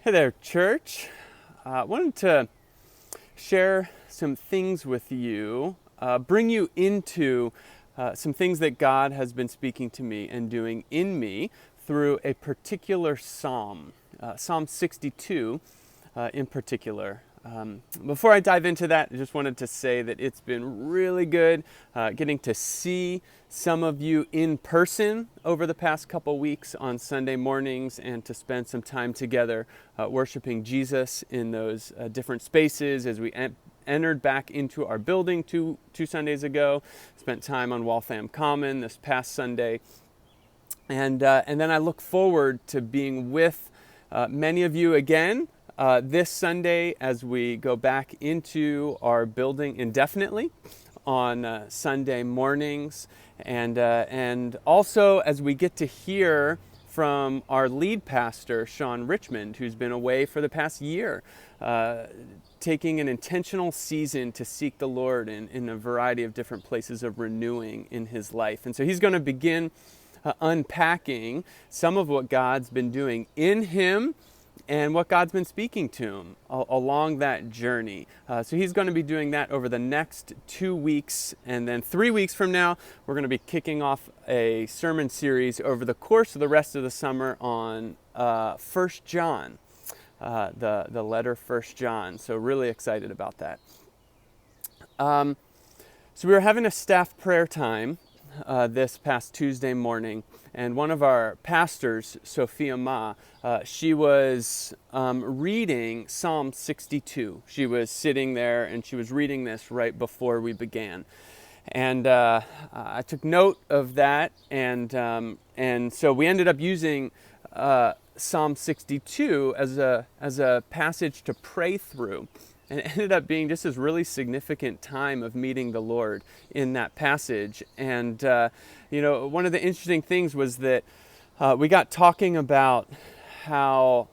Hey there, church. I wanted to share some things with you, bring you into some things that God has been speaking to me and doing in me through a particular psalm, Psalm 62 in particular. Before I dive into that, I just wanted to say that it's been really good getting to see some of you in person over the past couple weeks on Sunday mornings and to spend some time together worshiping Jesus in those different spaces as we entered back into our building two Sundays ago, spent time on Waltham Common this past Sunday. And then I look forward to being with many of you again this Sunday as we go back into our building indefinitely on Sunday mornings, and also as we get to hear from our lead pastor, Sean Richmond, who's been away for the past year, taking an intentional season to seek the Lord in a variety of different places of renewing in his life. And so he's going to begin unpacking some of what God's been doing in him and what God's been speaking to him along that journey. So he's going to be doing that over the next 2 weeks. And then 3 weeks from now, we're going to be kicking off a sermon series over the course of the rest of the summer on 1 John, the letter 1 John. So really excited about that. So we were having a staff prayer time this past Tuesday morning, and one of our pastors, Sophia Ma, she was reading Psalm 62. She was sitting there and she was reading this right before we began. And I took note of that, and so we ended up using Psalm 62 as a passage to pray through. And it ended up being just this really significant time of meeting the Lord in that passage. And, one of the interesting things was that we got talking about how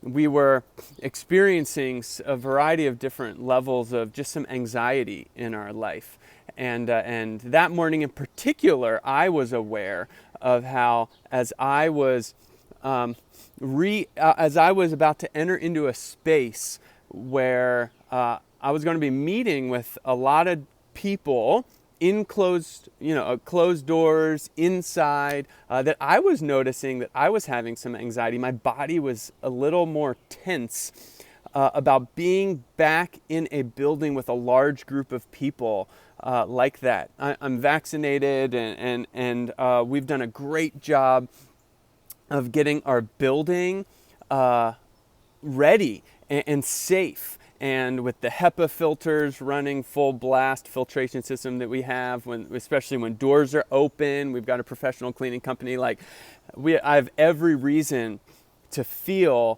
we were experiencing a variety of different levels of just some anxiety in our life. And that morning in particular, I was aware of how as I was about to enter into a space where I was going to be meeting with a lot of people in closed doors inside, that I was noticing that I was having some anxiety. My body was a little more tense about being back in a building with a large group of people like that. I'm vaccinated, and we've done a great job of getting our building ready and safe, and with the HEPA filters running full blast, filtration system that we have, especially when doors are open. We've got a professional cleaning company. I have every reason to feel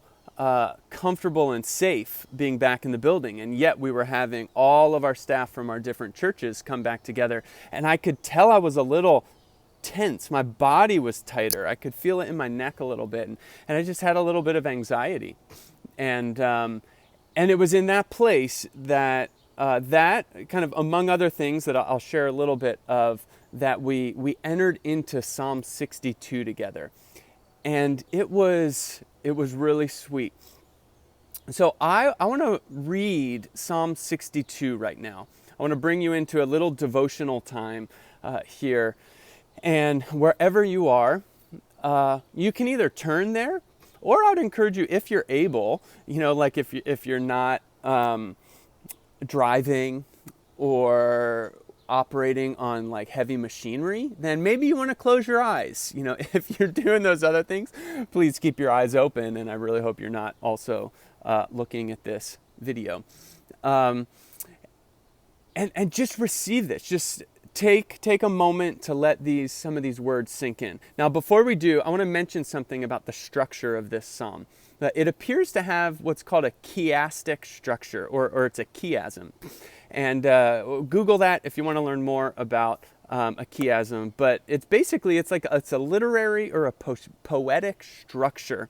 comfortable and safe being back in the building, and yet we were having all of our staff from our different churches come back together, and I could tell I was a little tense. My body was tighter. I could feel it in my neck a little bit, and I just had a little bit of anxiety. And it was in that place that that kind of, among other things that I'll share a little bit of, that we entered into Psalm 62 together, and it was really sweet. So I want to read Psalm 62 right now. I want to bring you into a little devotional time here, and wherever you are, you can either turn there. Or I would encourage you, if you're able, like if you're not driving or operating on like heavy machinery, then maybe you want to close your eyes. If you're doing those other things, please keep your eyes open. And I really hope you're not also looking at this video. And just receive this. Just take a moment to let some of these words sink in. Now, before we do, I want to mention something about the structure of this psalm. It appears to have what's called a chiastic structure, or it's a chiasm. And Google that if you want to learn more about a chiasm. But it's a literary or a poetic structure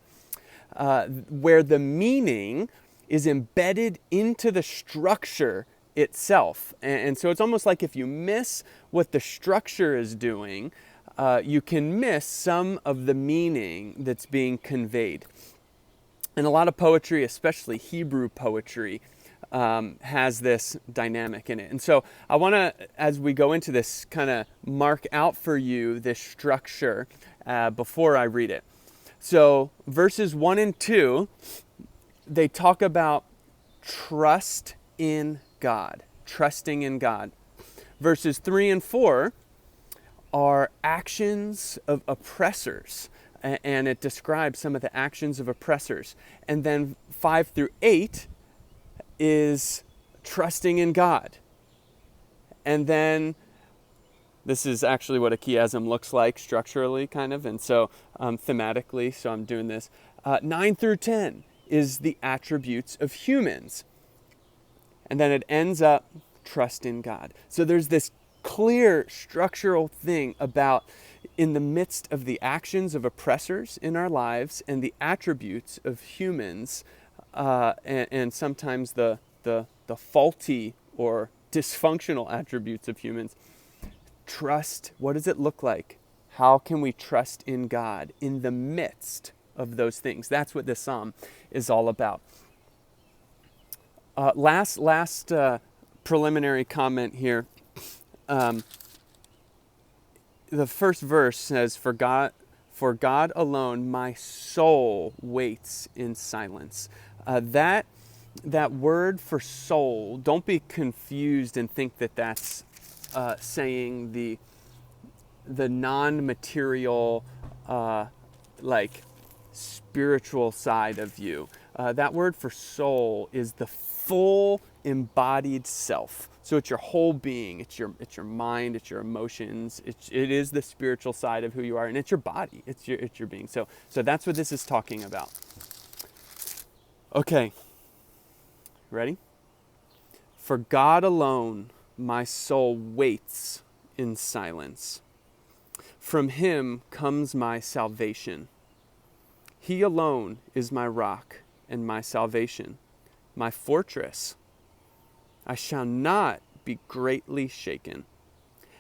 where the meaning is embedded into the structure itself. And so it's almost like if you miss what the structure is doing, you can miss some of the meaning that's being conveyed. And a lot of poetry, especially Hebrew poetry, has this dynamic in it. And so I want to, as we go into this, kind of mark out for you this structure before I read it. So verses 1 and 2, they talk about trust in God, trusting in God. Verses 3 and 4 are actions of oppressors, and it describes some of the actions of oppressors. And then 5 through 8 is trusting in God. And then this is actually what a chiasm looks like structurally, kind of, and so thematically, so I'm doing this. 9 through 10 is the attributes of humans. And then it ends up trust in God. So there's this clear structural thing about, in the midst of the actions of oppressors in our lives and the attributes of humans, and sometimes the faulty or dysfunctional attributes of humans, trust, what does it look like? How can we trust in God in the midst of those things? That's what this psalm is all about. Last preliminary comment here. The first verse says, for God alone, my soul waits in silence. That word for soul, don't be confused and think that that's saying the non-material, like spiritual side of you. That word for soul is the full embodied self. So it's your whole being. It's your mind. It's your emotions. It is the spiritual side of who you are, and it's your body. It's your being. So that's what this is talking about. Okay. Ready? For God alone, my soul waits in silence. From him comes my salvation. He alone is my rock and my salvation, my fortress. I shall not be greatly shaken.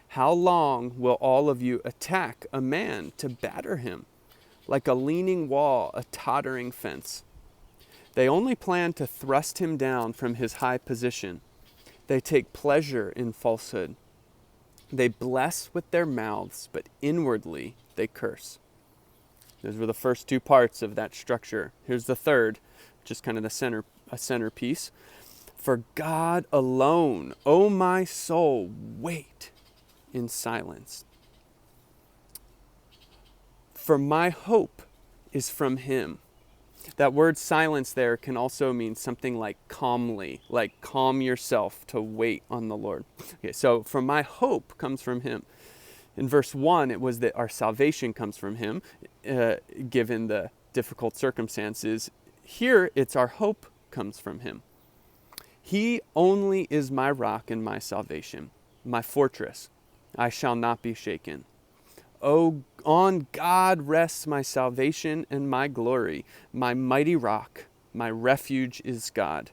How long will all of you attack a man to batter him? Like a leaning wall, a tottering fence. They only plan to thrust him down from his high position. They take pleasure in falsehood. They bless with their mouths, but inwardly they curse. Those were the first two parts of that structure. Here's the third, just kind of a centerpiece. For God alone, O my soul, wait in silence. For my hope is from him. That word silence there can also mean something like calmly, like calm yourself to wait on the Lord. Okay, so for my hope comes from him. In verse 1, it was that our salvation comes from him, given the difficult circumstances. Here, it's our hope comes from him. He only is my rock and my salvation, my fortress. I shall not be shaken. Oh, on God rests my salvation and my glory. My mighty rock, my refuge is God.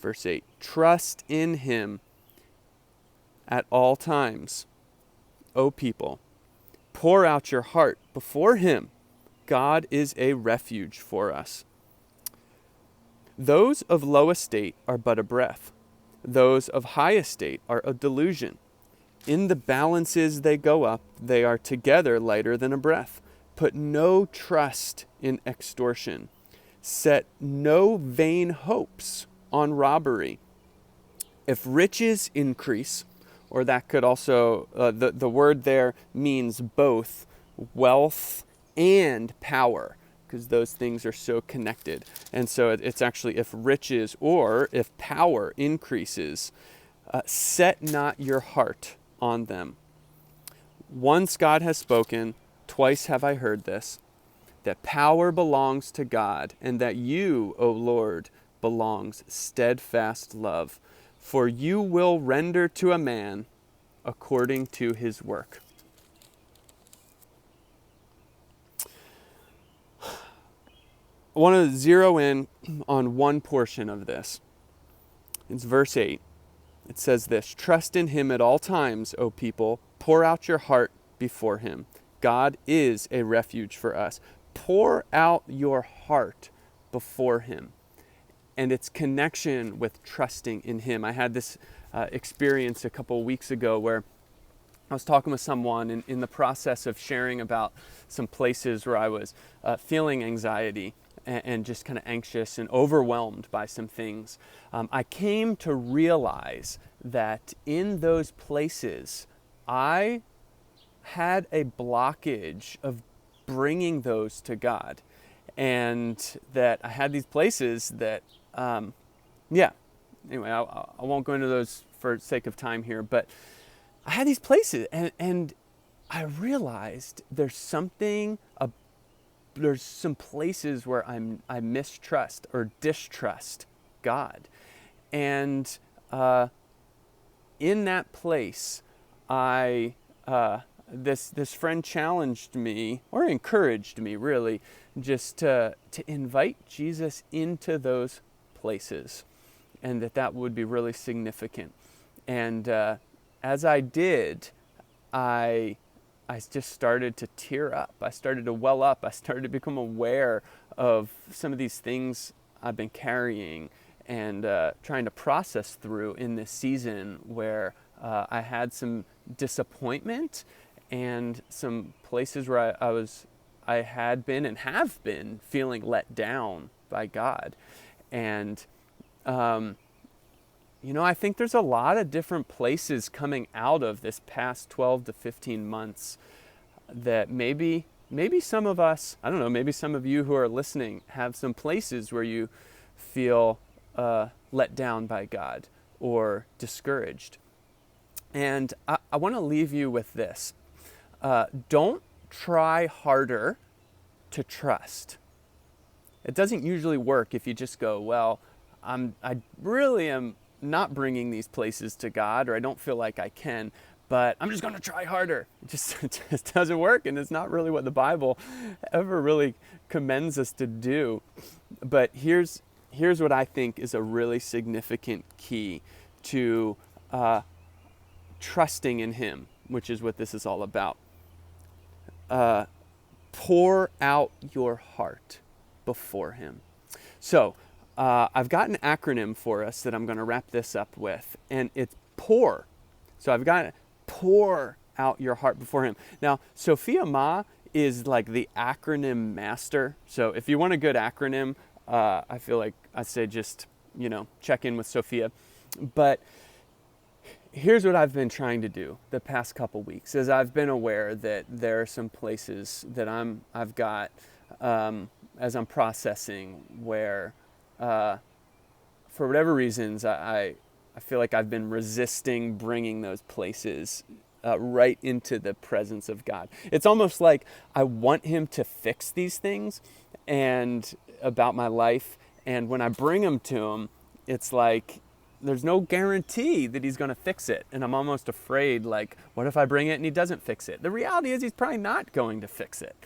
Verse 8, trust in him at all times, O people. Pour out your heart before him. God is a refuge for us. Those of low estate are but a breath. Those of high estate are a delusion. In the balances they go up, they are together lighter than a breath. Put no trust in extortion. Set no vain hopes on robbery. If riches increase, or that could also, the word there means both wealth and power, because those things are so connected. And so it's actually if riches or if power increases, set not your heart on them. Once God has spoken, twice have I heard this, that power belongs to God, and that you, O Lord, belongs steadfast love. For you will render to a man according to his work. I want to zero in on one portion of this. It's verse 8. It says this, trust in him at all times, O people. Pour out your heart before him. God is a refuge for us. pour out your heart before him, and its connection with trusting in him. I had this experience a couple of weeks ago where I was talking with someone in the process of sharing about some places where I was feeling anxiety and just kind of anxious and overwhelmed by some things. I came to realize that in those places, I had a blockage of bringing those to God. And that I had these places that, anyway, I won't go into those for sake of time here, but I had these places, and I realized there's some places where I mistrust or distrust God. And in that place, this friend challenged me, or encouraged me really, just to invite Jesus into those places, and that would be really significant. And as I did, I just started to tear up. I started to well up. I started to become aware of some of these things I've been carrying and trying to process through in this season where I had some disappointment and some places where I had been and have been feeling let down by God. And I think there's a lot of different places coming out of this past 12 to 15 months that maybe some of us, I don't know, maybe some of you who are listening have some places where you feel let down by God or discouraged. And I want to leave you with this. Don't try harder to trust. It doesn't usually work if you just go, well, I really am not bringing these places to God, or I don't feel like I can, but I'm just going to try harder. It just doesn't work, and it's not really what the Bible ever really commends us to do. But here's what I think is a really significant key to trusting in him, which is what this is all about. Pour out your heart before him. So I've got an acronym for us that I'm going to wrap this up with, and it's POUR. So I've got pour out your heart before him. Now, Sophia Ma is like the acronym master. So if you want a good acronym, I feel like I say just, check in with Sophia. But here's what I've been trying to do the past couple weeks, is I've been aware that there are some places that I've got as I'm processing where, for whatever reasons, I feel like I've been resisting bringing those places right into the presence of God. It's almost like I want him to fix these things and about my life, and when I bring them to him, it's like there's no guarantee that he's going to fix it. And I'm almost afraid, like, what if I bring it and he doesn't fix it? The reality is he's probably not going to fix it.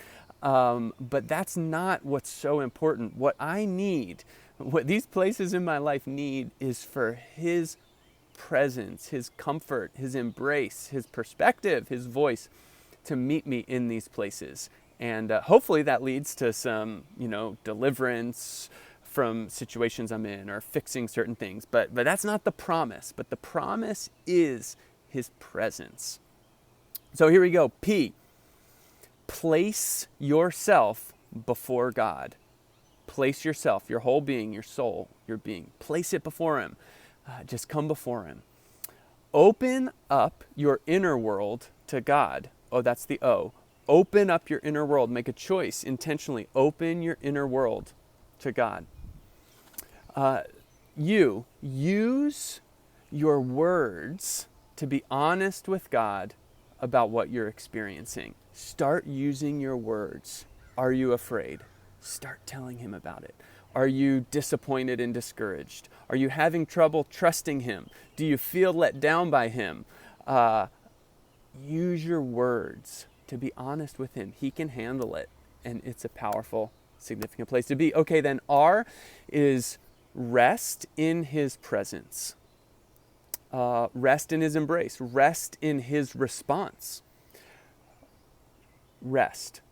But that's not what's so important. What I need, what these places in my life need, is for his presence, his comfort, his embrace, his perspective, his voice to meet me in these places. And hopefully that leads to some, deliverance from situations I'm in or fixing certain things. But that's not the promise. But the promise is his presence. So here we go. P, place yourself before God. Place yourself, your whole being, your soul, your being. Place it before him. Just come before him. Open up your inner world to God. Oh, that's the O. Open up your inner world. Make a choice intentionally. Open your inner world to God. You use your words to be honest with God about what you're experiencing. Start using your words. Are you afraid? Start telling him about it. Are you disappointed and discouraged? Are you having trouble trusting him? Do you feel let down by him? Use your words to be honest with him. He can handle it, and it's a powerful, significant place to be. Okay, then R is rest in his presence. Rest in his embrace. Rest in his response. Rest.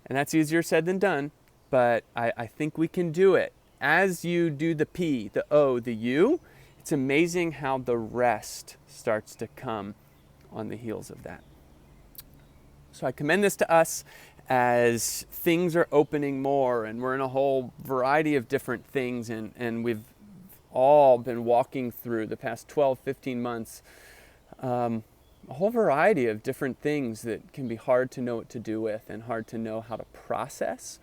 And that's easier said than done, but I think we can do it. As you do the P, the O, the U, it's amazing how the rest starts to come on the heels of that. So I commend this to us as things are opening more, and we're in a whole variety of different things, and we've all been walking through the past 12, 15 months, a whole variety of different things that can be hard to know what to do with and hard to know how to process.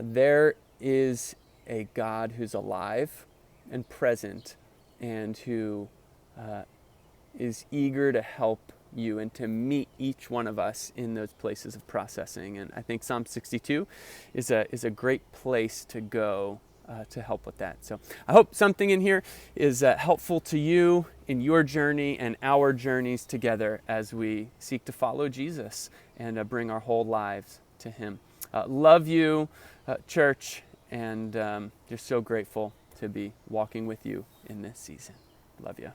There is a God who's alive and present and who is eager to help you and to meet each one of us in those places of processing. And I think Psalm 62 is a great place to go to help with that. So I hope something in here is helpful to you in your journey and our journeys together as we seek to follow Jesus and bring our whole lives to him. Love you, church, and just so grateful to be walking with you in this season. Love you.